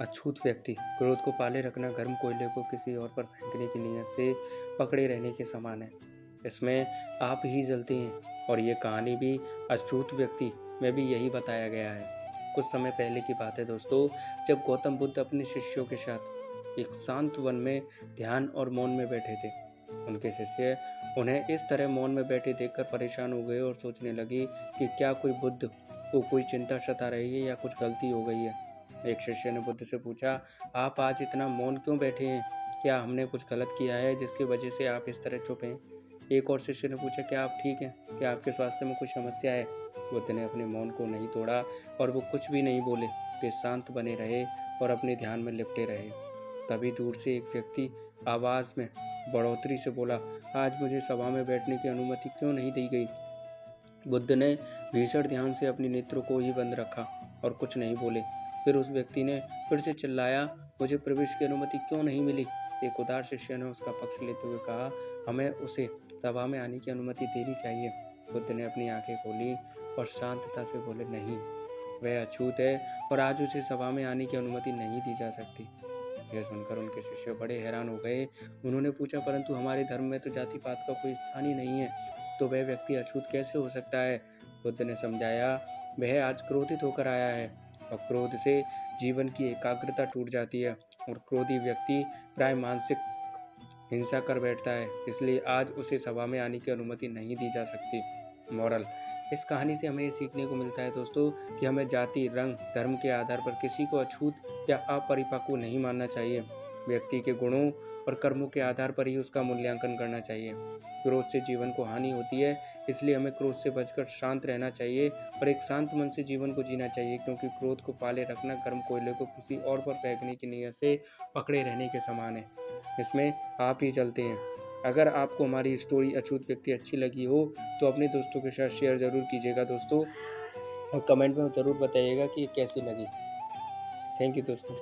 अछूत व्यक्ति क्रोध को पाले रखना गर्म कोयले को किसी और पर फेंकने की नीयत से पकड़े रहने के समान है। इसमें आप ही जलते हैं और ये कहानी भी अछूत व्यक्ति में भी यही बताया गया है। कुछ समय पहले की बात है दोस्तों, जब गौतम बुद्ध अपने शिष्यों के साथ एक शांत वन में ध्यान और मौन में बैठे थे। उनके शिष्य उन्हें इस तरह मौन में बैठे देखकर परेशान हो गए और सोचने लगे कि क्या कोई बुद्ध को कोई चिंता सता रही है या कुछ गलती हो गई है। एक शिष्य ने बुद्ध से पूछा, आप आज इतना मौन क्यों बैठे हैं? क्या हमने कुछ गलत किया है जिसकी वजह से आप इस तरह चुप हैं? एक और शिष्य ने पूछा, क्या आप ठीक हैं? क्या आपके स्वास्थ्य में कुछ समस्या है? बुद्ध ने अपने मौन को नहीं तोड़ा और वो कुछ भी नहीं बोले। वे शांत बने रहे और अपने ध्यान में लिपटे रहे। तभी दूर से एक व्यक्ति आवाज में बढ़ोतरी से बोला, आज मुझे सभा में बैठने की अनुमति क्यों नहीं दी गई? बुद्ध ने भीषण ध्यान से अपने नेत्रों को ही बंद रखा और कुछ नहीं बोले। फिर उस व्यक्ति ने फिर से चिल्लाया, मुझे प्रवेश की अनुमति क्यों नहीं मिली? एक उदार शिष्य ने उसका पक्ष लेते हुए कहा, हमें उसे सभा में आने की अनुमति देनी चाहिए। बुद्ध ने अपनी आंखें खोली और शांतता से बोले, नहीं, वह अछूत है और आज उसे सभा में आने की अनुमति नहीं दी जा सकती। यह सुनकर उनके शिष्य बड़े हैरान हो गए। उन्होंने पूछा, परंतु हमारे धर्म में तो जाति पात का कोई स्थान ही नहीं है, तो वह व्यक्ति अछूत कैसे हो सकता है? बुद्ध ने समझाया, वह आज क्रोधित होकर आया है और क्रोध से जीवन की एकाग्रता टूट जाती है और क्रोधी व्यक्ति प्राय मानसिक हिंसा कर बैठता है, इसलिए आज उसे सभा में आने की अनुमति नहीं दी जा सकती। मॉरल, इस कहानी से हमें ये सीखने को मिलता है दोस्तों कि हमें जाति, रंग, धर्म के आधार पर किसी को अछूत या अपरिपक्व नहीं मानना चाहिए। व्यक्ति के गुणों और कर्मों के आधार पर ही उसका मूल्यांकन करना चाहिए। क्रोध से जीवन को हानि होती है, इसलिए हमें क्रोध से बचकर शांत रहना चाहिए और एक शांत मन से जीवन को जीना चाहिए, क्योंकि क्रोध को पाले रखना गर्म कोयले को किसी और पर फेंकने की नीयत से पकड़े रहने के समान है। इसमें आप ही चलते हैं। अगर आपको हमारी स्टोरी अछूत व्यक्ति अच्छी लगी हो तो अपने दोस्तों के साथ शेयर ज़रूर कीजिएगा दोस्तों, और कमेंट में ज़रूर बताइएगा कि कैसी लगी। थैंक यू दोस्तों।